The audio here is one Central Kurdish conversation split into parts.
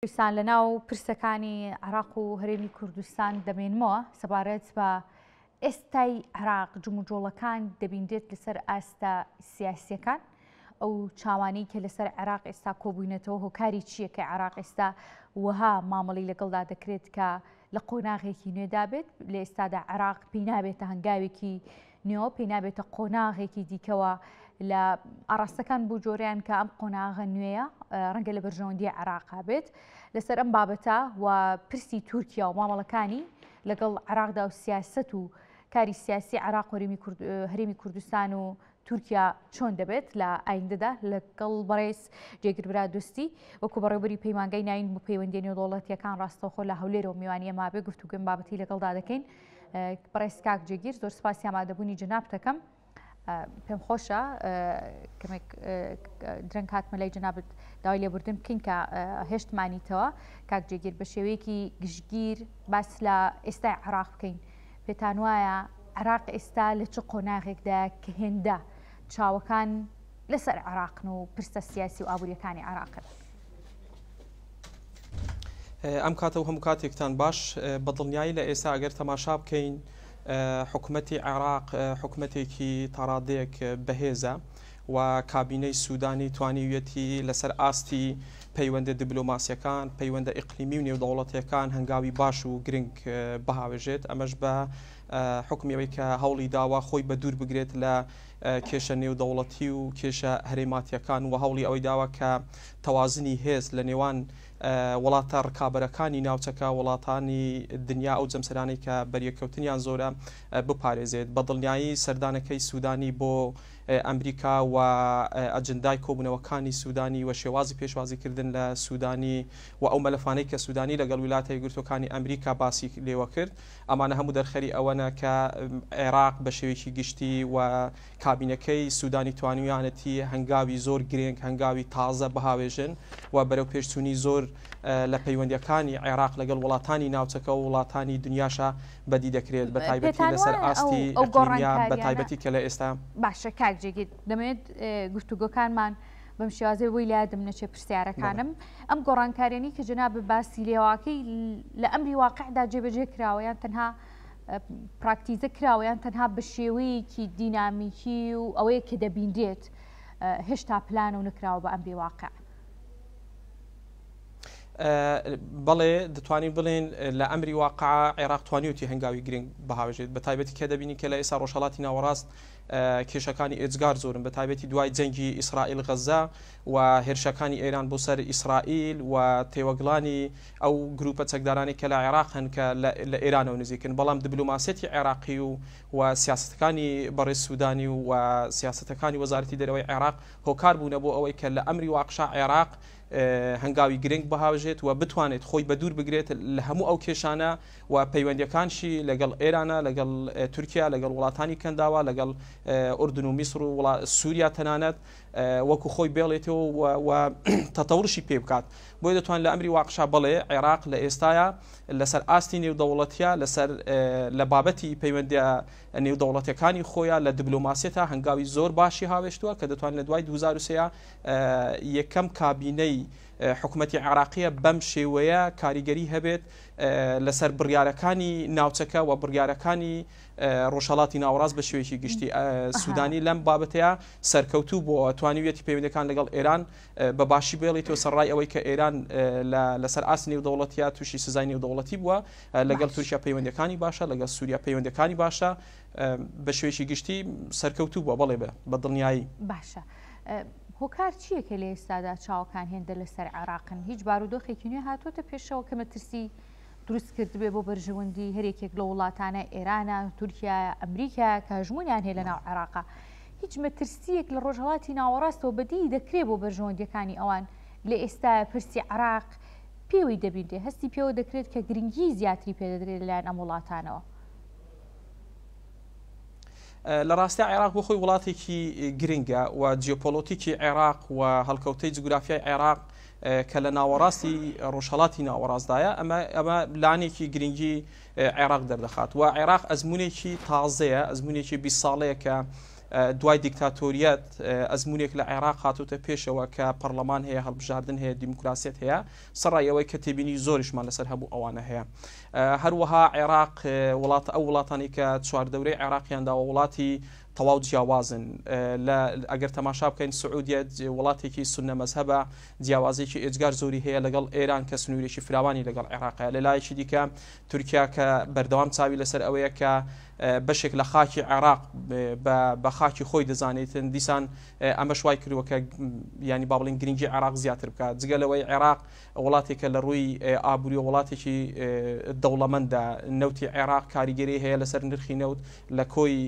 کوردستان لەناو پرسەکانی عراق و هەرێمی کوردستان دەمێنمەوە سەبارەت بە ئێستای عراق جموجۆڵەکان دەبیندێت لەسەر ئاستا سیاسیەکان ئەو چاوانەی کە لەسەر عراق ئێستا کۆبووینەتەوە هۆکاری چییە کە عراق ئێستا وەها مامەڵی لەگەڵدا دەکرێت کە لە قۆناغێکی نوێدا بێت لە ئێستادا عراق پێی نابێتە هەنگاوێکی نوێ پێی نابێتە قۆناغێکی دیکەوە لە ئاراستەکان بوو جۆریان کە ئەم قۆناغە نوێیە ڕەنگە لە بەرژەوەندی عراقا بێت لەسەر ئەم بابەتە و پرسی تورکیا و مامەڵەکانی لەگەڵ عراقدا و سیاست و کاری سیاسی عراق و هەرێمی کوردستان و تورکیا چۆن دەبێت لە ئایندەدا لەگەڵ بەڕێز جێگربرا دوستی وەکو بەڕێوەبەری پەیمانگای ناوین بۆ پەیوەندی نێودەوڵەتیەکان ڕاستەوخۆ لە هەولێرەوە میوانیە مابێ گفتوگوێم بابەتی لەگەڵدا دەکەین. بەڕێز کاک جێگیر زۆر سپاسی ئامادەبوونی جەناب دەکەم. پێم خۆشە کەمێک درەنگ هاتمە لای جەنابەت داوای لێبوردن بکەین کە هێشتمانیتەوە کاک جێگیر بە شێوەیەکی گشتگیر باس لە ئێستای عراق بکەین. پێتان وایە عراق ئێستا لە چ قۆناغێکدا کە هێندە چاوەکان لەسەر عراقن و پرسە سیاسی و ئابوووریەکانی عراقن؟ ئەم کاتە و هەموو کاتێکتان باش بەدڵنیایی لە ئێستا ئەگەر تەماشا بکەین حکوومەتی عراق حکوومەتێکی تەڕادەیەک بەهێزە و کابینەی سوودانی توانیویەتی لەسەر ئاستی پەیوەندە دیبلۆماسیەکان پەیوەندە ئیقلیمی و نێودەوڵەتیەکان هەنگاوی باش و گرنگ بەهاوێژێت ئەمەش بە حکمیەوەی کە هەوڵی داوا خۆی بە دوور بگرێت لە کێشە نێودەوڵەتی و کێشە هەرێماتیەکان و هەوڵی ئەوەی داوا کە تەوازنی هێز لە نێوان وڵاتە ڕکابەرەکانی ناوچەکە وڵاتانی دنیا ئەو جەمسەرانەی کە بەریەکەوتنیان زۆرە بپارێزێت بەدڵنیایی سەردانەکەی سوودانی بۆ ئەمریکا و ئەجندای کۆبوونەوەکانی سوودانی و شێوازی پێشوازیکردن لە سوودانی و ئەو مەلەفانەی کە سوودانی لەگەڵ ویلاتە یەکگرتووەکانی ئەمریکا باسی لێوە کرد ئەمانە هەموو دەرخەری ئەوەنە کە عێراق بە شێوەیەکی گشتی و کابینەکەی سوودانی توانویانەتی هەنگاوی زۆر گرنگ هەنگاوی تازە بەهاوێژن و بەرەو پێشچوونی زۆر لە پەیوەندیەکانی عێراق لەگەڵ وڵاتانی ناوچەکە و وڵاتانی دنیاشە بەدی دەکرێت بە تایبەتی لەسەر ئاستی ئەقلیمیە بە تایبەتی کە لە ئێستا باشە کاک جێگیر دەمەوێت گفتوگۆکانمان بەم شێوازەی بۆی لادم نەچێت پرسیارەکانم ئەم گۆڕانکاریانی کە جەناب باسی لێواکەی لە ئەمری واقعدا جێبەجێ کراوەیان تەنها پراکتیزە کراوەیان تەنها بە شێوەیەکی دینامیکی و ئەوەیە کە دەبیندێت هێشتا پلانە و نکراوە بە ئەمری واقع؟ بەڵێ دەتوانین بڵێن لە ئەمری واقع عێراق توانیوتی هەنگاوی گرنگ بەهاوێژێت بە تایبەتی کە دەبینی کە لە ئێستا ڕۆژهەڵاتی ناوەڕاست کێشەکانی ئێجگار زۆرن بە تایبەتی دوای جەنگی ئیسرائیل غەزا و هێرشەکانی ئێران بۆ سەر ئیسرائیل و تێوەگڵانی ئەو گروپە چەکدارانی کە لە عێراق هەن کە لە ئێرانەوە نزیکن بەڵام دیبلۆماسیەتی عێراقی و سیاستەکانی بەڕێز سوودانی و سیاستەکانی وەزارەتی دەرەوەی عێراق هۆکار بوونە بۆ ئەوەی کە لە ئەمری واقع عێراق هەنگاوی گرنگ بەهاوژێت و بتوانێت خۆی بە دوور بگرێت لە هەموو ئەو کێشانە و پەیوەندیەکانشی لەگەڵ ئێرانە لەگەڵ تورکیا لەگەڵ وڵاتانی کەنداوە لەگەڵ ئوردن و میسر و سووریا تەنانەت وەکو خۆی بێڵێتەوە و تەتەورشی پێ بکات بۆی دەتوان لە ئەمری واقعشا بڵێ عێراق لە ئێستاە لەسەر ئاستی نێودەوڵەتیە لەسەر لە بابەتی پەیوەندی نێودەوڵەتەکانی خۆیان لە دیبلۆماسیەتە هەنگاوی زۆر باشی هاوێشتووە کە دەتوان لە دوای 2023 یەکەم کابینەی حکوومەتی عێراقیە بەم شێوەیە کاریگەری هەبێت لەسەر بڕیارەکانی ناوچەکە و بڕیارەکانی ڕۆژهەڵاتی ناوەڕاست بە شێوەیەکی گشتی سوودانی لەم بابەتەیە سەرکەوتوو بۆ توانیویەتی پەیوەندیەکان لەگەڵ ئێران بە باشی بێڵێتەوە سەرڕای ئەوەی کە ئێران لەسەر ئاستی نێودەوڵەتیە تووشی سزای نێودەوڵەتی بووە لەگەڵ تورکیا پەیوەندیەکانی باشە لەگەڵ سووریا پەیوەندیەکانی باشە بە شێوەیەکی گشتی سەرکەوتوو بووە بەڵێ بە دڵنیایی باشە. هۆکار چییە کە لە ئێستادا چاوەکان هێندە لەسەر عێراقن؟ هیچ بارودۆخێکی نوێ هاتوۆتە پێشەوە کە مەترسی دروست کردبێ بۆ بەرژەوەندی هەرێکێک لە وڵاتانە ئێرانە تورکیا ئەمریکا کە هەژمونیان هەیە لە ناو عێراقا هیچ مەترسیەک لە ڕۆژهەڵاتی ناوەڕاستەوە بەدی دەکرێت بۆ بەرژەوەندیەکانی ئەوان لە ئێستا پرسی عێراق پێوەی دەبیندێ هەستی پێوە دەکرێت کە گرنگی زیاتری پێدەدرێت لەلایەن ئەم وڵاتانەوە؟ لە ڕاستی عێراق بۆ خۆی وڵاتێکی گرنگە و جیۆپۆلۆتیکی عێراق و هەڵکەوتەی جوگرافیای عێراق کە لە ناوەڕاستی ڕۆژهەڵاتی ناوەڕاستدایە ئەمە لانێکی گرنگی عێراق دەردەخات و عێراق ئەزمونێکی تازەیە ئەزمونێکی 20 ساڵەیە کە دوای دیکتاتۆریەت ئەزمونێک لە عێراق هاتوتە پێشەوە کە پەرلەمان هەیە هەڵبژاردن هەیە دیموکراسیەت هەیە سەرڕایەوەی کە تێبینی زۆریشمان لەسەر هەبوو ئەوانە هەیە هەروەها عێراق وڵاتە ئەو وڵاتانی کە چواردەورەی عێراقیانداوە وڵاتی تەواو جیاوازن ئەگەر تەماشا بکەین سعودیە وڵاتێکی سونە مەزهەبە جیاوازێکی ئێجگار زۆری هەیە لەگەڵ ئێران کە سنوورێکی فراوانی لەگەڵ عێراقە لە لایەکی دیکە تورکیا کە بەردەوام چاوی لەسەر ئەوەیە کە بەشێک لە خاکی عێراق بە خاکی خۆی دەزانێتن دیسان ئەمە شوای کردووە کە ینی با بڵین گرنگی عێراق زیاتر بکات جگە لەوەی عێراق وڵاتێکە لە ڕووی ئابووری وڵاتێکی دەوڵەمەندە نەوتی عێراق کاریگەری هەیە لەسەر نرخی نەوت لە کۆی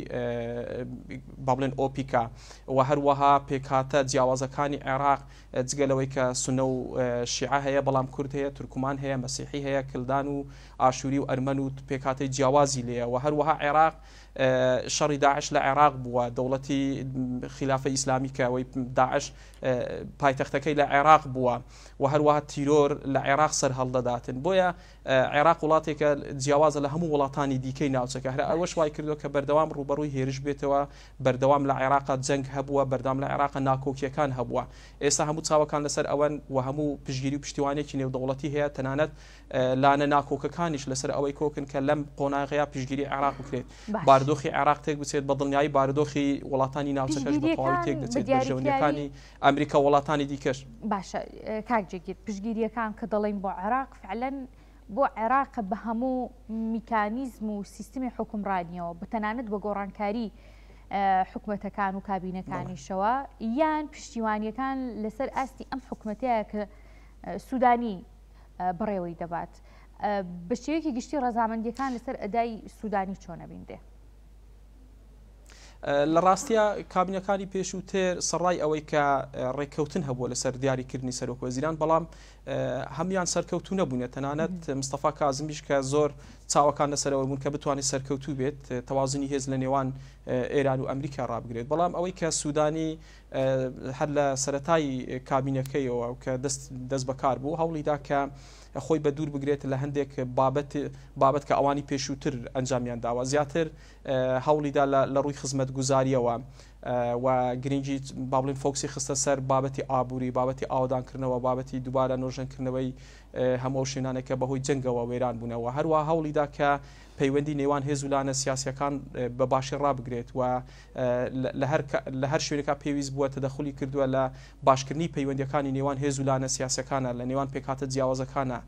با بڵێن ئۆپیکا و هەروەها پێکاتە جیاوازەکانی عێراق جگەلەوەی کە سونە و شیعە هەیە بەڵام کورد هەیە تورکمان هەیە مەسیحی هەیە کلدان و ئاشووری و ئەرمەن و پێکاتی جیاوازی لێە و هەروەها عێراق شەڕی داعش لە عێراق بووە دەوڵەتی خلافە ئیسلامی کە ئەوەی داعش پایتەختەکەی لە عێراق بووە و هەروەها تیرۆر لە عێراق سەر هەڵدەداتن بۆیە عێراق وڵاتێکە جیاوازە لە هەموو وڵاتانی دیکەی ناوچەکە هەر ئەوەش وای کردو کە بەردەوام ڕوبەڕووی هێرش بێتەوە بەردەوام لە عێراق جەنگ هەبووە بەردەوام لە عێراق ناکۆکیەکان هەبووە ئێستا هەموو چاوەکان لەسەر ئەوەن و هەموو پشگیری و پشتیوانێکی نێودەوڵەتی هەیە تەنانەت لانە ناکۆکەکانیش لەسەر ئەوەی کۆکن کە لەم قۆناغەیە پشگیری عێراق بکرێت بارودۆخی عێراق تێک بچێت بە دڵنیایی بارودۆخی وڵاتانی ناوچەکەش بە تەواوی تێک دەچێت بەژەونیەکانی ئەمریکا وڵاتانی دیکەش باشە کاکجێگیر پشگیریەکان کە دەڵێن بۆ عێراق فعلەن بۆ عێراق بە هەموو میکانیزم و سیستمی حکومڕانیەوە بەتەنانەت بە گۆڕانکاری حکومەتەکان و کابینەکانیشەوە یان پشتیوانیەکان لەسەر ئاستی ئەم حکومەتەیە کە سوودانی بڕێوەی دەبات بە شێوەیەکی گشتی ڕەزامەندیەکان لەسەر ئەدای سوودانی چۆنە بینێ لە ڕاستیە کابینەکانی پێشووتر سەرڕای ئەوەی کە ڕێککەوتن هەبووە لەسەر دیاریکردنی سەرۆک وەزیران بەڵام هەمویان سەرکەوتو نەبوونە تەنانەت مستەفا کازمیش کە زۆر چاوەکان لەسەرەوە بوون کە بتوانێت سەرکەوتو بێت تەوازنی هێز لە نێوان ئێران و ئەمریکا ڕابگرێت بەڵام ئەوەی کە سوودانی هەر لە سەرەتای کابینەکەیەوە کە دەست بەکار بوو هەوڵیدا کە خۆی بە دوور بگرێت لە هەندێک بابەت کە ئەوانی پێشووتر ئەنجامیان داوە زیاتر هەوڵیدا لە ڕووی خزمەت گوزاریەوە و گرنگی با بڵین فۆکسی خستە سەر بابەتی ئابووری بابەتی ئاودانکردنەوە بابەتی دووبارە نۆژەنکردنەوەی هەموو شوێنانێکە بەهۆی جەنگەوە وێران بوونەوە هەروە هەوڵیدا کە پەیوەندی نێوان هێزولانە سیاسیەکان بە باشی ڕابگرێت و لە هەر شوێنێکا پێویست بووە تەدەخولی کردووە لە باشکردنی پەیوەندیەکانی نێوان هێزولانە سیاسەکانە لە نێوان پێکاتە جیاوازەکانە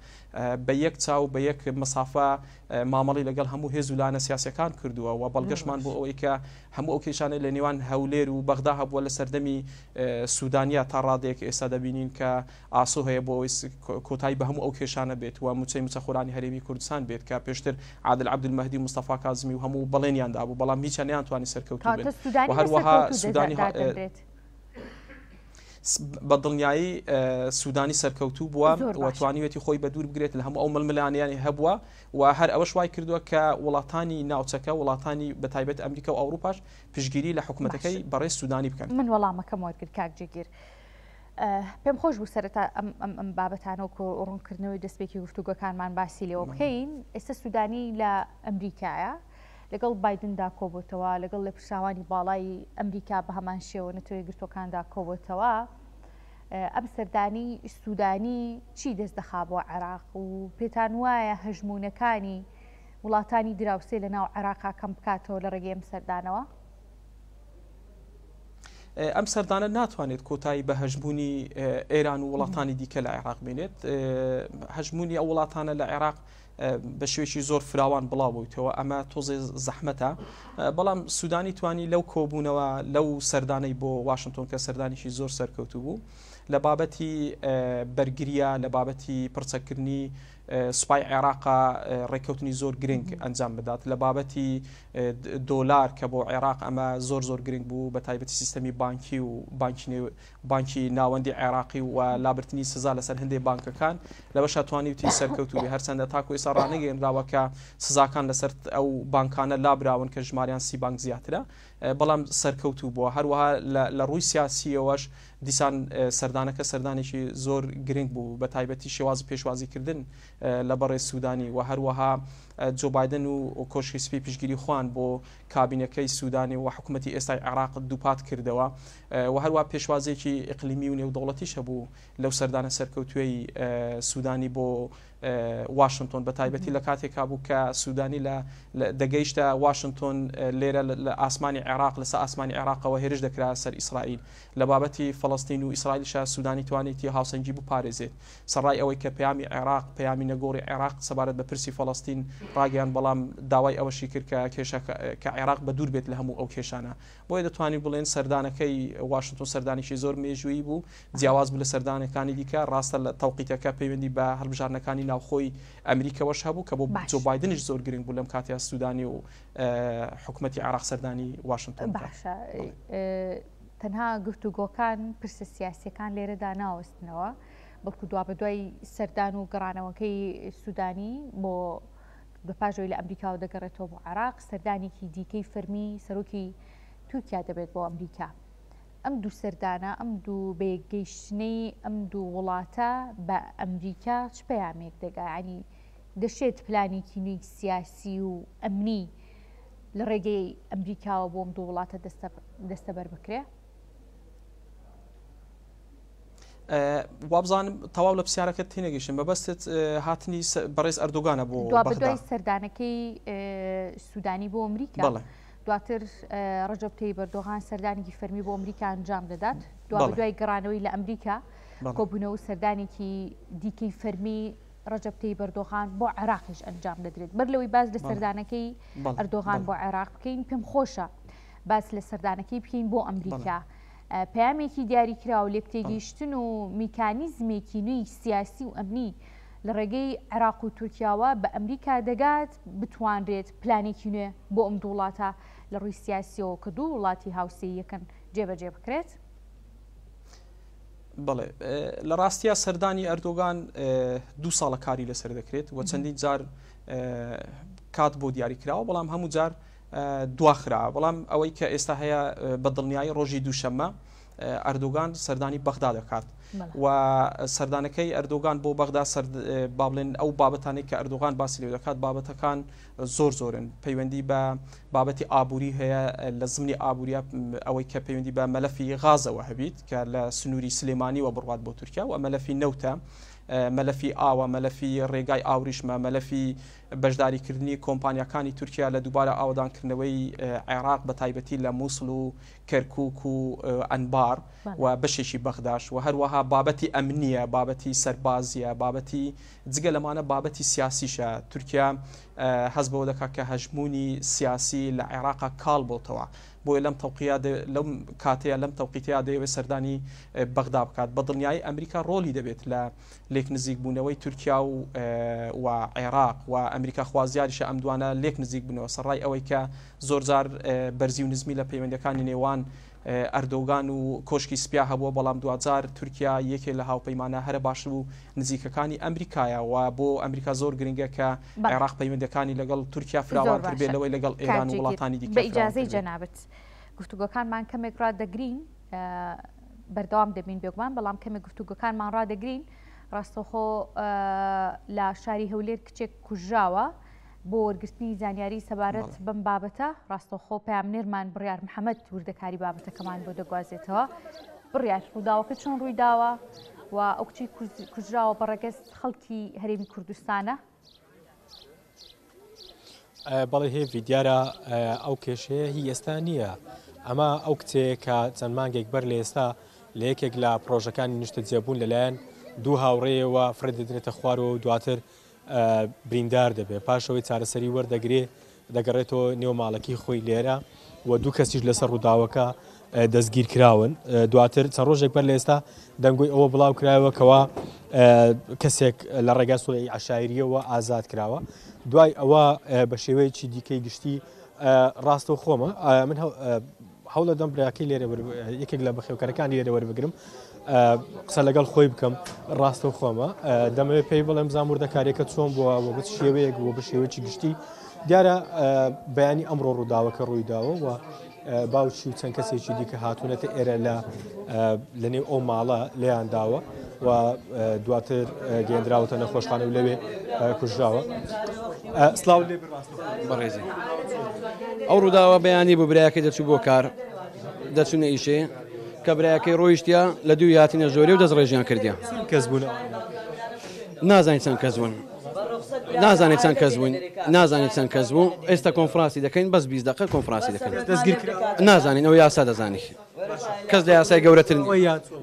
بە یەک چاو بە یەک مەسافە مامەڵی لەگەڵ هەموو هێزولانە سیاسەکان کردووە و بەڵگەشمان بۆ ئەوەی کە هەموو ئەو کێشانە لە نێوان هەولێر و بەغدا هەبووە لە سەردەمی سوودانیا تا ڕادێک ئێستا دەبینین کە ئاسو هەیە بۆ ئەوەی کۆتایی بە هەموو ئەو کێشانە بێت و موچەی موچەخۆرانی هەرێمی کوردستان بێت کە پێشتر عادل عەبدولمەهدی مستەفا کازمی و هەموو بەڵێنیان دابوو بەڵام هیچیان نەیانتوانی سەرکەوتو بێت و هەروەها سوودانی بە دڵنیایی سوودانی سەرکەوتوو بووە وەتوانیوێتی خۆی بە دوور بگرێت لە هەموو ئەو ململانیانی هەبووە و هەر ئەوەش وای کردووە کە وڵاتانی ناوچەکە وڵاتانی بەتایبەت ئەمریکا و ئەوروپاش پشگیری لە حکوومەتەکەی بەڕێز سوودانی بکەن من وەڵامەکەم وەرگرت کاکجێگیر پێم خۆش بوو سەرەتا ئەم بابەتانە و ڕوونکردنەوەی دەستپێکی گفتوگۆکانمان باسی لێەوە بکەین ئێستا سوودانی لە ئەمریکایە لەگەڵ بایدندا کۆبووتەوە لەگەڵ لە پیشاوانی باڵای ئەمریکا بە هەمان شێوە نەتوێ گرتوەکاندا کۆبووتەوە ئەم سەردانی سوودانی چی دەست دەخا بۆ عێراق و پێتان وایە هەژمونەکانی وڵاتانی دراوسێ لە ناو عێراقا کەم بکاتەوە لە ڕێگەی ئەم سەردانەوە ئەم سەردانە ناتوانێت کۆتایی بە هەژمونی ئێران و وڵاتانی دیکە لە عێراق بێنێت هەژمونی ئەو وڵاتانە لە عێراق بە شێوێکی زۆر فراوان بڵاو بوویتەوە ئەمە تۆزێ زەحمەتە بەڵام سوودانی توانی لەو کۆبوونەوە لەو سەردانەی بۆ واشنگتۆن کە سەردانیشی زۆر سەرکەوتوو بوو لە بابەتی بەرگریە لە بابەتی پرچەکردنی سوپای عێراقا ڕێککەوتنی زۆر گرنگ ئەنجام بدات لە بابەتی دۆلار کە بۆ عێراق ئەمە زۆر گرنگ بوو بە تایبەتی سیستەمی بانکی و بانکی ناوەندی عێراقی و لابرتنی سزا لەسەر هەندێک بانکەکان لەوەش توانیوتی سەرکەوتوی هەرچەندە تاکو ئێستا ڕانەگەێنراوە کە سزاکان لەسەر ئەو بانکانە لابراون کە ژماریان 30 بانک زیاترە بەڵام سەرکەوتوو بووە هەروەها لە ڕووی سیاسیەوەش دیسان سەردانەکە سەردانێکی زۆر گرنگ بوو بە تایبەتی شێوازی پێشوازیکردن لە بەڕێ سوودانی و هەروەها جۆ بایدن و کۆشکی سپی پشگیری خوان بۆ کابینەکەی سوودانی و حکوومەتی ئێستای عێراق دووپات کردەوە و هەروە پێشوازێکی ئیقلیمی و نێودەوڵەتیش هەبوو لەو سەردانە سەرکەوتوێی سوودانی بۆ واشنگتن بە تایبەتی لە کاتێکا بوو کە سوودانی لە دەگەیشتە واشنگتن لێرە لە ئاسمانی عێراق لەسەر ئاسمانی عێراقەوە هێرش دەکرا سەر ئیسرائیل لە بابەتی فەڵەستین و ئیسرائیلش سوودانی توانێتی هاوسەنگی بپارێزێت سەرڕای ئەوەی کە پەیامی عێراق پەیامی نەگۆڕی عێراق سەبارەت بە پرسی فەڵەستین ڕاگەیان بەڵام داوای ئەوەشی کرد کە عێراق بە دوور بێت لە هەموو ئەو کێشانە بۆیە دەتوانین بڵێن سەردانەکەی واشنگتن سەردانێکی زۆر مێژووی بوو جیاواز بوو لە سەردانەکانی دیکە ڕاستە لە تەوقیتەکە پەیوەندی بە هەڵبژارنەکانی ناوخۆی ئەمریکەوەش هەبوو کە بۆ جۆ بایدنش زۆر گرنگ بوو لەم کاتیا سوودانی و حکوومەتی عێراق سەردانی واشنگتن باشە تەنها گفتوگۆکان پرسە سیاسیەکان لێرەدا ناوەستنەوە بەڵکو دوا بە دوای سەردان و گەڕانەوەکەی سوودانی بۆ بە پاژەوەی لە ئەمریکا و دەگەڕێتەوە بۆ عێراق سەردانێکی دیکەی فەرمی سەرۆکی تورکیا دەبێت بۆ ئەمریکا ئەم دوو سەردانە ئەم دوو بێگەیشتنەی ئەم دوو وڵاتە بە ئەمریکا چ پەیامێک دەگایانی دەشێت پلانێکی نوێی سیاسی و ئەمنی لە ڕێگەی ئەمریکاوە بۆم دوو وڵاتە دەستەبەر بکرێ وابزانم تەواو لە پرسیارەکەت تێنەگەیشتم بەبەستت هاتنی بەڕێز ئەردۆگانە بۆ بەدوای سەردانەکەی سوودانی بۆ ئەمریکا دواتر ڕەجەب تەیب ئەردۆغان سەردانێکی فەرمی بۆ ئەمریکا ئەنجام دەدات دوای گەڕانەوەی لە ئەمریکا کۆبوونەوە سەردانێکی دیکەی فەرمی ڕەجەب تەیب ئەردۆغان بۆ عێراقیش ئەنجام دەدرێت بەر لەوەی باز لە سەردانەکەی ئەردۆغان بۆ عێراق بکەین پێم خۆشە باز لە سەردانەکەی بکەین بۆ ئەمریکا پەیامێکی دیاریکرا و لێکتێگەیشتن و میکانیزمێکی نوێی سیاسی و ئەمنی لە ڕێگەی عێراق و تورکیاوە بە ئەمریکا دەگات بتوانرێت پلانێکی نوێ بۆ ئەم دوو وڵاتە لە ڕووی سیاسیەوە کە دوو وڵاتی هاوسەیی یەکەن جێبەجێ بکرێت بڵێ لە ڕاستیە سەردانی ئەردۆگان دوو ساڵە کاری لەسەر دەکرێت و چەندین جار کات بۆ دیاریکراوە بەڵام هەموو جار دواخرا بەڵام ئەوەی کە ئێستا هەیە بە دڵنیایی ڕۆژی دووشەممە ئەردۆگان سەردانی بەغدا دەکات و سەردانەکەی ئەردۆگان بۆ بەغدا با بڵێن ئەو بابەتانەی کە ئەردۆغان باسی لێ دەکات بابەتەکان زۆرن پەیوەندی بە بابەتی ئابووری هەیە لە زمانی ئابووریە ئەوەی کە پەیوەندی بە مەلەفی غازەوە هەبیت کە لە سنووری سلێمانی و بڕوات بۆ تورکیا و مەلەفی نەوتە مەلەفی ئاوە مەلەفی ڕێگای ئاوریشمە مەلەفی بەشداریکردنی کۆمپانیەکانی تورکیا لە دووبارە ئاوادانکردنەوەی عێراق بە تایبەتی لە مووسڵ و کەرکووک و ئەنبار و بەشێکی بەغداش و هەروەها بابەتی ئەمنیە بابەتی سەربازیە بابەتی جگە لەمانە بابەتی سیاسیشە تورکیا حەز بەوە دەکات کە هەژمونی سیاسی لە عێراقا کاڵ بۆتەوە بۆیە لەم کاتەیە لەم تەوقیتەیە دەیەوێت سەردانی بەغدا بکات بە دڵنیایی ئەمریکا ڕۆلی دەبێت لە لێک نزیک بوونەوەی تورکیا و عێراق و ئەمریکا خوازیاریشە ئەم دوانە لێک نزیک بنەوە سەرڕای ئەوەی کە زۆر جار بەرزی و نزمی لە پەیوەندەکانی نێوان ئەردۆگان و کۆشکی سپیا هەبووە بەڵام دوجار تورکیا یەکێک لە هاوپەیمانە هەرە باش و نزیکەکانی ئەمریکایە و بۆ ئەمریکا زۆر گرنگە کە عێراق پەیوەندەکانی لەگەڵ تورکیا فراوانتر بێت لەوەی لەگەڵ ئێران و وڵاتانی دیکە بە ئیجازەی جەنابەت گفتوگۆکانمان کەمێک ڕادەگرین بەردەوام دەبین بێگومان بەڵام کەمێک گفتوگۆکانمان ڕادەگرین ڕاستەخۆ لە شاری هەولێر کچێک کوژراوە بۆ وەرگرتنی زانیاری سەبارەت بەم بابەتە ڕاستەخۆ پامنێرمان بڕیار محەممەد وردەکاری بابەتەکەمان بۆ دەگوازێتەوە بڕیار ڕووداوەکە چۆن ڕوویداوە و ئەو کچی کوژراوە بەڕێگەست خەڵکی هەرێمی کوردستانە بەڵێ هێوی دیارە ئەو کێشەیە هی ئێستا نییە ئەمە ئەو کچەیە کە چەند مانگێک بەر لە ئێستا لە یەکێک لە پرۆژەکانی نیشتە جێبوون لەلایەن دوو هاوڕێیەوە فرێ دەدرێتە خوارەوە و دواتر بریندار دەبێت پاشەوەی چارەسەری وەردەگرێ دەگەڕێتەوە نێوماڵەکی خۆی لێرە و دوو کەسیش لەسەر ڕووداوەکە دەستگیر کراون دواتر چەند ڕۆژێک بەر لە ئێستا دەنگۆی ئەوە بڵاو کرایەوە کەوا کەسێک لە ڕێگای سوڵی عەشایریەوە ئازاد کراوە دوای ئەوە بە شێوەیەکی دیکەی گشتی ڕاستە و خۆمە من هەوڵە دەم براکەی لێرە یەکێک لە بەخێوکارەکانی لێرە وەربگرم قسە لەگەڵ خۆی بکەم ڕاستە و خۆمە دەمەوێت پێی بڵێم زاموردەکاریەکە چۆن بووە بۆ بە شێوەیەک بۆ بە شێوەیەکی گشتی دیارە بەیانی ئەمڕۆ ڕووداوەکە ڕوویداوە و باوچی و چەند کەسێکی دیکە هاتوونەتە ئێرە لە نێو ئەو ماڵە لێیانداوە و دواتر گەێنراوەتە نەخۆشخانە و لەوێ کوژراوە. سلااو لێ بەڕێزی ئەو ڕووداوە بەیانی بۆ برایەکەی دەچوو بۆ کار دەچوونە ئیشێ کە برایەکەی ڕۆیشتیا لە دوو یاتینە زۆری و دەست ڕێژیان کردیا کەس بوون نازانیت چەند کەس بوون نازانێت چەند کەس بوون نازانێت چەند کەس بوو ئێستا کۆنفراسی دەکەین بەس 20 دقیقە کۆنفراسی دەکەین نازانین ئەو یاسا دەزانی کەس لە یاسای گەورەتر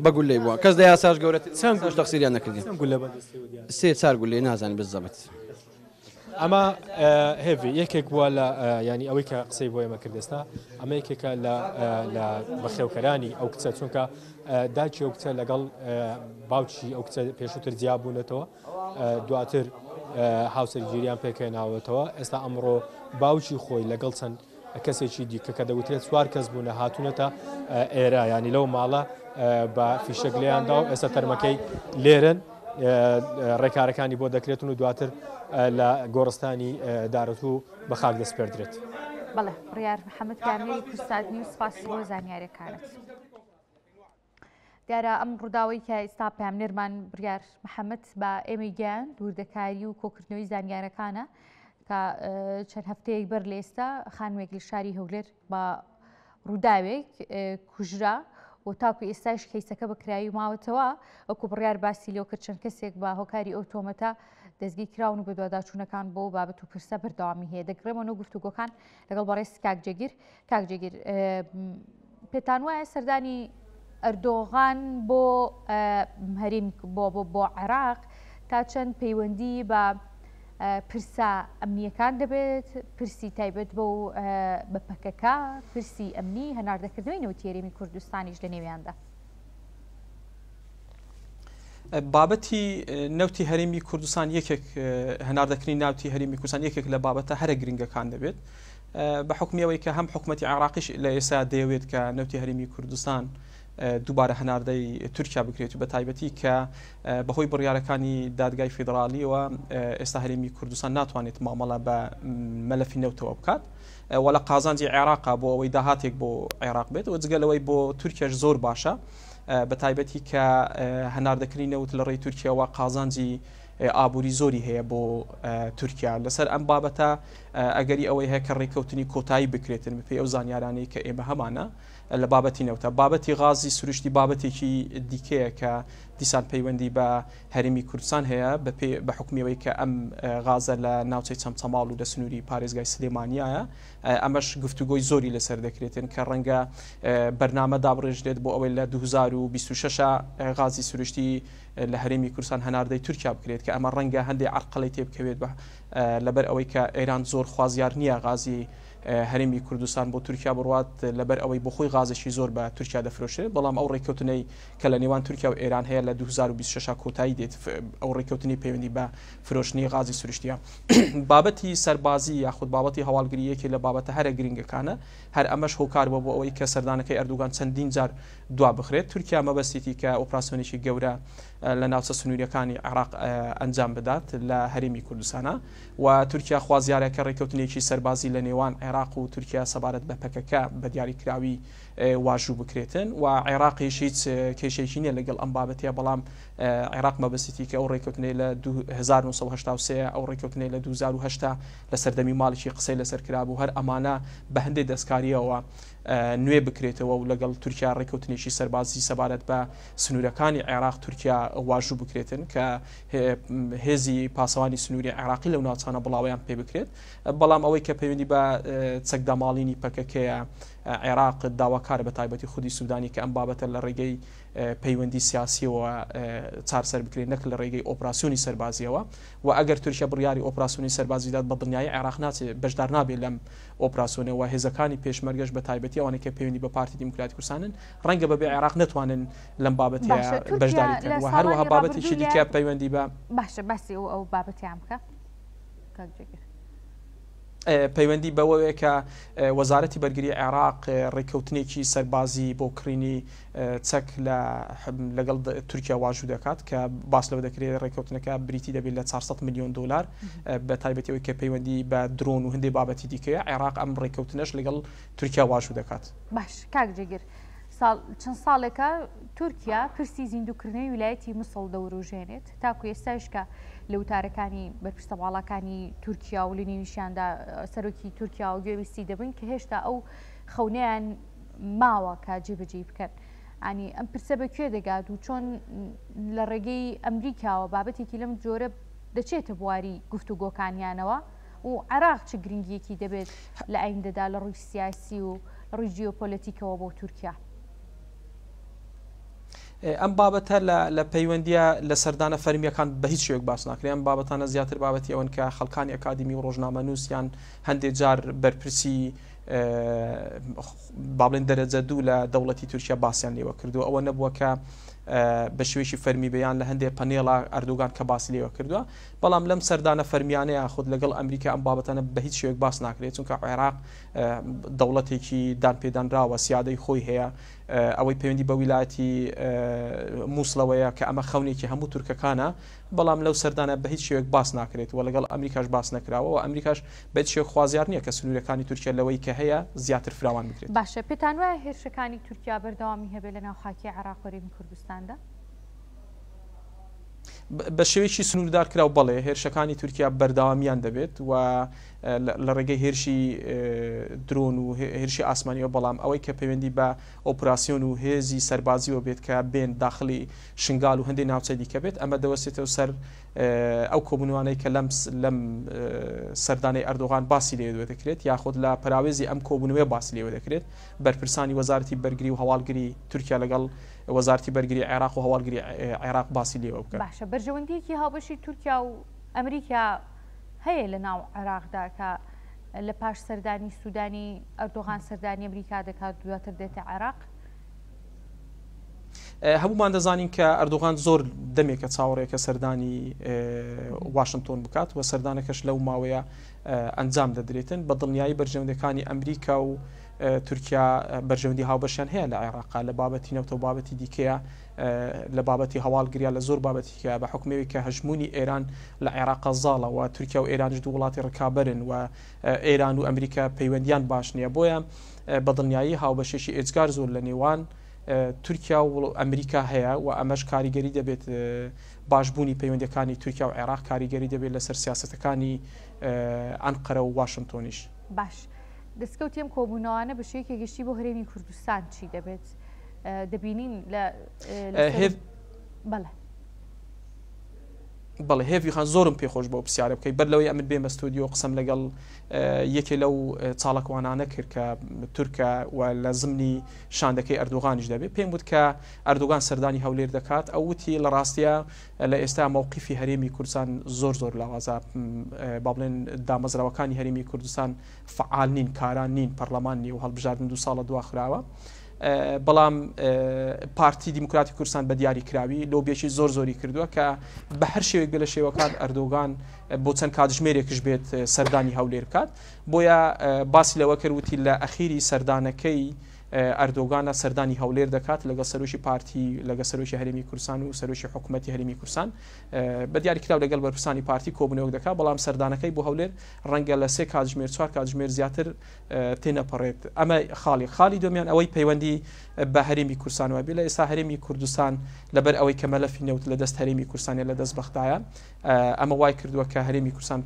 بەگول لێ بووە کەس لە یاساش گەورەتر تەقسیریان نەکردین 3-4 گول لێ نازانی بزەبێت ئەمە هێوی یەکێک بووە لە ینی ئەوەی کە قسەی بۆ ئێمە کردێستا ئەمە یەکێکە لە بەخێوکەرانی ئەو کچە چونکە داچی ئەو کچە لەگەڵ باوکی ئەو کچە پێشووتر جیابوونەتەوە دواتر هاوسەرگیریان پێکەێناوەتەوە ئێستا ئەمڕۆ باوکی خۆی لەگەڵ چەند کەسێکی دیکە کە دەوترێت 4 کەس بوونە هاتوونەتە ئێرە ینی لەو ماڵە بە فیشەک لێیاندا و ئێستا تەرمەکەی لێرن ڕێکارەکانی بۆ دەکرێتن و دواتر لە گۆڕستانی دارەتوو بە خاک دەستپێردرێت. بەڵێ بڕیار محەممەد کامێری کوردستانی و سپاسی بۆ زانیاریەکانت. دیارە ئەم ڕووداوی کە ئێستا پامنێرمان بڕیار محەممەد بە ئێمە گیان دووردەکاری و کۆکردنەوەی زانیارەکانە کە چەند هەفتەیەک بەر لە ئێستا خانوێک لە شاری هەولێر بە ڕووداوێک کوژرا و تاکو ئێستاش کەیسەکە بەکرایی ماوەتەوە وەکو بڕیار باسی لێو کرد چەند کەسێک بە هۆکاری ئەو تۆمەتە دەستگی کراون و بە دوواداچوونەکان بۆ بابەت و پرسە بەردەوامی هەیە دەگرێمەوە گفتوگۆکان لەگەڵ بەڕێز کاکجێگیر پێتان وایە سەردانی ئەردۆغان بۆ هەریم بۆ عێراق تا چەند پەیوەندی بە پرسە ئەمنیەکان دەبێت پرسی تایبەت بۆ بەپەکەکە پرسی ئەمنی هەناردەکردنەوەی نەوتی هەرێمی کوردستانیش لە نێویاندا بابەتی نەوتی هەرێمی کوردستان یەکێک هەناردەکردنی ناوتی هەرێمی کوردستان یەکێک لە بابەتە هەرە گرنگەکان دەبێت بە حکمیەوەی کە هەم حکوومەتی عێراقیش لە ئێستا دەیەوێت کە نەوتی هەرێمی کوردستان دووبارە هەناردەی تورکیا بکرێت و بە تایبەتی کە بەهۆی بڕیارەکانی دادگای فیدراالیەوە ئێستا هەرێمی کوردستان ناتوانێت مامەڵە بە مەلەفی نەوتەوە بکات وە لە قازانجی عێراقا بۆ ئەوەی داهاتێک بۆ عێراق بێت و جگەلەوەی بۆ تورکیاش زۆر باشە بە تایبەتی کە هەناردەکردنی نەوت لە ڕێی تورکیاوە قازانجی ئابووری زۆری هەیە بۆ تورکیا لەسەر ئەم بابەتە ئەگەری ئەوەی هەیە کە ڕێککەوتنی کۆتایی بکرێتن بپێ ئەو زانیارانەی کە ئێمە هەمانە لە بابەتی نەوتە بابەتی غازی سروشتی بابەتێکی دیکەیە کە دیسان پەیوەندی بە هەرێمی کوردستان هەیە بە حکمیەوەی کە ئەم غازە لە ناوچەی چەمچەماڵ و دەسنووری پارێزگای سلێمانیایە ئەمەش گفتوگۆی زۆری لەسەر دەکرێتن کە ڕەنگە بەرنامە دابڕێژرێت بۆ ئەوەی لە 2026 غازی سروشتی لە هەرێمی کوردستان هەناردەی تورکیا بکرێت کە ئەمە ڕەنگە هەندێک عرقەڵی تێبکەوێت لەبەر ئەوەی کە ئێران زۆر خوازیار نییە غازی هەرێمی کوردستان بۆ تورکیا بڕوات لەبەر ئەوەی بۆ خۆی غازێکی زۆر بە تورکیا دەفرۆشێت بەڵام ئەو ڕێککەوتنەی کە لە نێوان تورکیا و ئێران هەیە لە 2026 کۆتایی دێت ئەو ڕێککەوتنی پەیوەندی بە فرۆشتنی غازی سروشتیە بابەتی سەربازی یاخود بابەتی هەواڵگریەکی لە بابەتە هەرە گرنگەکانە هەر ئەمەش هۆکار بۆ ئەوەی کە سەردانەکەی ئەردوگان چەندین جار دوا بخرێت تورکیا مەبەستێتی کە ئۆپراسیۆنێکی گەورە لە ناوچە سنووریەکانی عێراق ئەنجام بدات لە هەرێمی کوردستانە و تورکیا خوازیارەکە ڕێککەوتنێکی سەربازی لە نێوان عێراق و تورکیا سەبارەت بە پەکەکە بە دیاریکراوی واژوو بکرێتن و عێراقیش هیچ کێشێکی نییە لەگەڵ ئەم بابەتە بەڵام عێراق مەبەستی کە ئەو ڕێککەوتنەی لە 1970 ئەو ڕێککەوتنەی لە 2010 لە سەردەمی ماڵێکی قسەی لەسەر کرابوو هەر ئەمانە بە هەندێک دەستکاریەوە نوێ بکرێتەوە و لەگەڵ تورکیا ڕێککەوتنێکی سەربازی سەبارەت بە سنوورەکانی عێراق تورکیا واژوو بکرێتن کە هێزی پاسەوانی سنووری عێراقی لەو ناوچانە بڵاویان پێ بکرێت بەڵام ئەوەی کە پەیوەندی بە چەکداماڵینی پەکەکەیە عێراق داواکارە بە تایبەتی خودی سوودانی کە ئەم بابەتە لە ڕێگەی پەیوەندی سیاسیەوە چارسەر بکرێت نەک لە ڕێگەی ئۆپراسیۆنی سەربازیەوە و ئەگەر تورکیا بڕیاری ئۆپراسیۆنی سەربازیدات بە دڵنیایی عێراق ناچێت بەشدار نابێت لەم ئۆپراسیۆنەوە هێزەکانی پێشمەرگەش بە تایبەتی ئەوانەی کە پەیوەندی بە پارتی دیموکراتی کوردستانن ڕەنگە بەبێ عێراق نتوانن لەم بابەتە بەشداریکەن و هەروەها بابەتێکی دیکە پەیوەندی بە باشە باسی ئەو بابەتیان بکە پەیوەندی بەوەیە کە وەزارەتی بەرگری عێراق ڕێککەوتنێکی سەربازی بۆ کڕینی چەک لەگەڵ تورکیا واژوو دەکات کە باس لەوە دەکرێت ڕێککەوتنەکە بریتی دەبێت لە 400 میلیۆن دلار بە تایبەتەوەی کە پەیوەندی بە درۆن و هەندێک بابەتی دیکەیە عێراق ئەم ڕێککەوتنەش لەگەڵ تورکیا واژوو دەکات. باش کاک جێگر چەند ساڵێکە تورکیا پرسی زیندووکردنەوەی ویلایەتی مسڵ دەوروژێنێت تاکو ئێستاش کە لە وتارەکانی بەرپرسەواڵەکانی تورکیا و لە نێویشیاندا سەرۆکی تورکیا و گوێویستی دەبن کە هێشتا ئەو خەونەیان ماوە کە جێبەجێ بکەن. ئەنی ئەم پرسە بەکوێ دەگات و چۆن لە ڕێگەی ئەمریکاوە بابەتێکی لەم جۆرە دەچێتە بواری گفتوگۆکانیانەوە و عێراق چ گرنگیەکی دەبێت لە ئایندەدا لە ڕووی سیاسی و ڕووی جیۆپۆلیتیکەوە بۆ تورکیا؟ ئەم بابەتە لە پەیوەندیە لە سەردانە فەرمیەکان بە هیچ شوێک باس ناکرێت. ئەم بابەتانە زیاتر بابەتی ئەوەن کە خەڵکانی ئەکادمی و ڕۆژنامەنووسیان هەندێک جار بەرپرسی بابلێن دەرەجە دوو لە دەوڵەتی تورکیا باسییان لێوە کردو. ئەوە نەبووە کە بە شێوەیەکی فەرمی بەیان لە هەندێک پەنێڵە ئەردۆگان کە باسی لێوە کردووە، بەڵام لەم سەردانە فەرمیانەیە خۆت لەگەڵ ئەمریکا ئەم بابەتانە بە هیچ شوێک باس ناکرێت، چونکە عێراق دەوڵەتێکی دانپێدانراوە سیادەی خۆی هەیە، ئەوەی پەیوەندی بە ویلایەتی مووسڵەوەیە کە ئەمە خەونێکی هەموو تورکەکانە، بەڵام لەو سەردانە بە هیچ شوێک باس ناکرێت و لەگەڵ ئەمریکاش باس نەکراوە و ئەمریکاش بە هیچ شوێک خوازیار نییە کە سنوورەکانی تورکیا لەوەی کە هەیە زیاتر فراوان بکرێت. باشە، پێتان وایە هێرشەکانی تورکیا بەردەوامی هەبێت لە ناو خاکی عێراق و هەرێمی کوردستاندا؟ بە شێوەیەکی سنووردار کراو بەڵێ هێرشەکانی تورکیا بەردەوامیان دەبێت و لە ڕێگەی هێرشی درۆن و هێرشی ئاسمانیەوە، بەڵام ئەوەی کە پەیوەندی بە ئۆپراسیۆن و هێزی سەربازیەوە بێت کە بێن داخلی شنگال و هەندێک ناوچەی دیکە بێت، ئەمە دەوەستێتەوە سەر ئەو کۆبوونەوانەی کە لەم سەردانەی ئەردۆغان باسی لێ دەکرێت، یاخود لە پراوێزی ئەم کۆبوونەوەی باسی لێوە دەکرێت بەرپرسانی وەزارەتی بەرگری و هەواڵگری تورکیا لەگەڵ وەزارەتی بەرگری عێراق و هەواڵگری عێراق باسی لێوە بکەن. باشە، بەرژەوەندیەکی هاوبەشی تورکیا و ئەمریکا هەیە لە ناو عێراقدا کە لە پاش سەردانی سوودانی ئەردۆغان سەردانی ئەمریکا دەکات دواتر دێتە عێراق؟ هەمومان دەزانین کە ئەردۆغان زۆر دەمێکە چاوەڕێکە سەردانی واشنگتۆن بکات و سەردانەکەش لەو ماوەیە ئەنجام دەدرێتن. بە دڵنیایی بەرژەوەندەکانی ئەمریکا و تورکیا بەرژەوەندی هاوبەشیان هەیە لە عێراقا لە بابەتی نەوتە و بابەتی دیکەیە، لە بابەتی هەواڵگریا لە زۆر بابەتیکە بە حکومەوەی کە هەژمونی ئێران لە عێراقا زاڵە و تورکیا و ئێرانش دوو وڵاتی ڕکابەرن و ئێران و ئەمریکا پەیوەندیان باش نییە، بۆیە بە دڵنیایی هاوبەشێکی ئێجگار زۆر لە نێوان تورکیا و ئەمریکا هەیە و ئەمەش کاریگەری دەبێت باشبوونی پەیوەندەکانی تورکیا و عێراق کاریگەری دەبێت لەسەر سیاسەتەکانی ئەنقەرە و واشنگتۆنیش. باش، دەستکەوتی ئەم کۆبوونەوانە بە شێوەیەکی گەشتی بۆ هەرێمی کوردستان چی دەبێت؟ دەبینین بەڵێ هێوی خان زۆرم پێخۆش بۆ پرسیارە بکەیت بەر لەوەی ئەمن بێمە ستودیۆ قسەم لەگەڵ یەکێ لەو چاڵکوانانە کرد کە تورکە و لە زمنی شاندەکەی ئەردۆغانیش دەبێت، پێم وت کە ئەردۆغان سەردانی هەولێر دەکات، ئەوتی لە ڕاستیە لە ئێستا مووقیفی هەرێمی کوردستان زۆر لاوازە، با بڵێن دامەزراوەکانی هەرێمی کوردستان فعال نین، کاران نین، پەرلەمان نی و هەڵبژاردن 2 ساڵە دواخراوە، بەڵام پارتی دیموکراتی کوردستان بە دیاری کراوی لۆبیەکی زۆری کردووە کە بە هەر شێوێک لە شێوەکان ئەردۆغان بۆ چەند کاتژمێرێکش بێت سەردانی هەولێر بکات، بۆیە باسی لەوە کردوتی لە ئەخیری سەردانەکەی ئەردۆغانە سەردانی هەولێر دەکات لەگەڵ سەرۆکی پارتی، لەگەڵ سەرۆکی هەرێمی کوردستان و سەرۆکی حکوومەتی هەرێمی کوردستان بە دیاری کراو لەگەڵ بەرپرسانی پارتی کۆبوونەوەک دەکات، بەڵام سەردانەکەی بۆ هەولێر ڕەنگە لە 3 کاتژمێر 4 کاتژمێر زیاتر تێنەپەڕێت. ئەمە خاڵی دومیان ئەوەی پەیوەندی بە هەرێمی کوردستانەوە بێ، لە ئێستا هەرێمی کوردستان لەبەر ئەوەی کە مەلەفی نەوت لە دەست هەرێمی کوردستانە لە دەست بەختایە، ئەمە وای کردووە کە هەرێمی کوردستان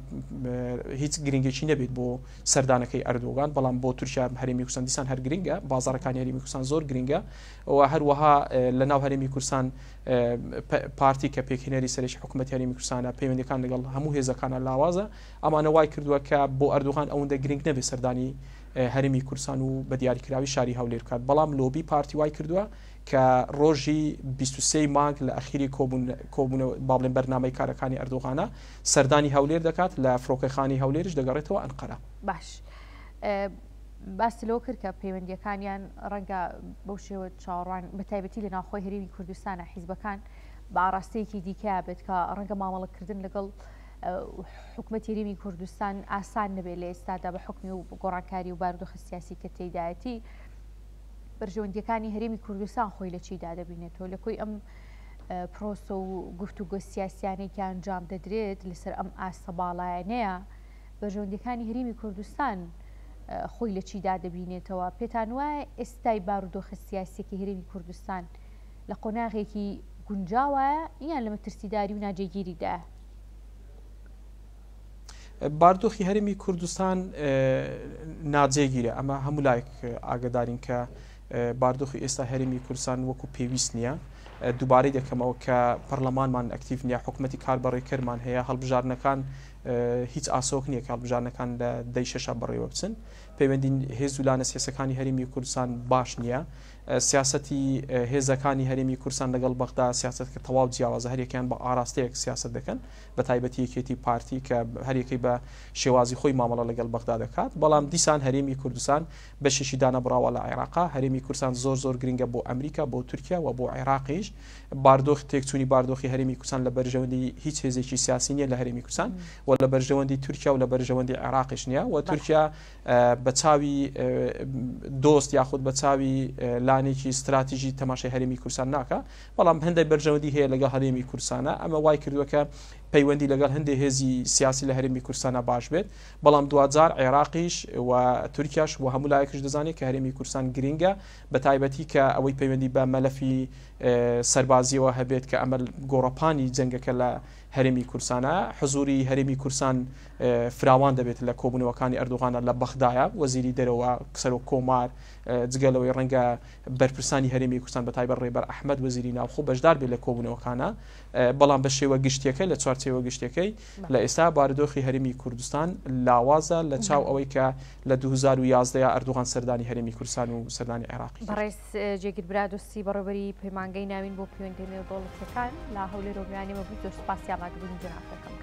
هیچ گرنگێکی نەبێت بۆ سەردانەکەی ئەردۆغان، بەڵام بۆ تورکیا هەرێمی کوردستان دیسان هەر گرنگە، بازاڕەکانی هەرێمی کوردستان زۆر گرنگە و هەروەها لە ناو هەرێمی کوردستان پارتی کە پێکهێنەری سەرۆکی حکوومەتی هەرێمی کوردستانە پەیوەندەکان لەگەڵ هەموو هێزەکانە لاوازە، ئەمانە وای کردووە کە بۆ ئەردۆغان ئەوەندە گرنگ نەبێت سەردانی هەرێمی کوردستان و بە دیاریکراوی شاری هەولێر بکات، بەڵام لۆبی پارتی وای کردووە کە ڕۆژی 23 مانگ لە ئەخیری کۆبوونەوە با بڵێن بەرنامەی کارەکانی ئەردۆغانە سەردانی هەولێر دەکات، لە فڕۆکەخانی هەولێرش دەگەڕێتەوە ئەنقەرە. باش، باسی لەوە کرد کە پەیوەندیەکانیان ڕەنگە بەو شێوە چاوەڕوان بە تایبەتی لە ناوخۆی هەرێمی کوردستانە حیزبەکان بە ئاراستەیەکی دیکە بێت کە ڕەنگە مامەڵەکردن لەگەڵ حکومەتی هەرێمی کوردستان ئاسان نەبێت لە ئێستادا بە حکمی و گۆڕانکاری و بارودۆخە سیاسی کە تێدایەتی بەرژەوەندیەکانی هەرێمی کوردستان خۆی لە چیدا دەبینێتەوە لەکۆی ئەم پرۆسە و گفتوگۆ سیاسیانێکی ئەنجام دەدرێت لەسەر ئەم ئاستە باڵایانەیە بەرژەوەندیەکانی هەرێمی کوردستان خۆی لە چیدا دەبینێتەوە پێتان وایە ئێستای بارودۆخە سیاسیەکی هەرێمی کوردستان لە قۆناغێکی گونجاوە یان لە مەترسیداری و ناجێگیریدا باردۆخی هەرێمی کوردستان ناجێگیرە ئەمە هەموو لایەک ئاگدارین کە باردۆخی ئێستا هەرێمی کوردستان وەکو پێویست نییە دووبارەی دەکەمەوە کە پەرلەمانمان ئەکتیڤ نییە حکوومەتی کاربڕێکەرمان هەیە هەڵبژارنەکان هیچ ئاسۆک نییە کە هەڵبژارنەکان لە دەی شەشە بەڕێوە بچن پەیوەندی هێز و لانە سیاسەکانی هەرێمی کوردستان باش نییە سیاسەتی هێزەکانی هەرێمی کوردستان لەگەڵ بەغدا سیاست کە تەواو جیاوازە هەریەکیان بە ئاراستەیەک سیاست دەکەن بە تایبەتی یەکێتی پارتی کە هەریەکەی بە شێوازی خۆی مامەڵە لەگەڵ بەغدا دەکات بەڵام دیسان هەرێمی کوردستان بەشێکی دانەبراوە لە عێراقا هەرێمی کوردستان زۆر گرنگە بۆ ئەمریکا بۆ تورکیا و بۆ عێراقیش باردۆخ تێکچوونی باردۆخی هەرێمی کوردستان لە بەرژەوەندی هیچ هێزێکی سیاسی نییە لە هەرێمی کوردستان و لە بەرژەوەندی تورکیا و لە بەرژەوەندی عێراقیش نییە و تورکیا بە چاوی دۆست یاخود بە چاوی لانێکی استراتیژی تەماشای هەرێمی کوردستان ناکە بەڵام هەندێک بەرژەوەندی هەیە لەگەڵ هەرێمی کوردستانە ئەمە وای کردووە کە پەیوەندی لەگەڵ هەندێک هێزی سیاسی لە هەرێمی کوردستانە باش بێت بەڵام دوجار عێراقیش و تورکیاش و هەموو لایەکش دەزانێت کە هەرێمی کوردستان گرنگە بە تایبەتی کە ئەوەی پەیوەندی بە مەلەفی سەربازیەوە هەبێت کە ئەمە گۆڕەپانی جەنگەکە لە هەرێمی کوردستانە حزوری هەرێمی کوردستان فراوان دەبێت لە کۆبوونەوەکانی ئەردوغانە لە بەغدایە وەزیری دەرەوە کسەر و کۆمار جگەلەوەی ڕەنگە بەرپرسانی هەرێمی کوردستان بە تایبەت ڕێبەر ئەحمەد وەزیری ناوخۆ بەشدار بێت لە کۆبوونەوەکانە بەڵام بە شێوە گشتیەکەی لە چوارچێوە گشتەکەی لە ئێستا بارودۆخی هەرێمی کوردستان لاوازە لە چاو ئەوەی کە لە 2011 ئەردوغان سەردانی هەرێمی کوردستان و سەردانی عێراقی بەڕێز جێگیر برادۆستی بەڕێوەبەری پەیمانگەی ناوین بۆ پەیوەندی نێودەوڵەتیەکان لا هەولێر و میوانێمە بوو سپاسی ئامادەبوونی جەنابەکەم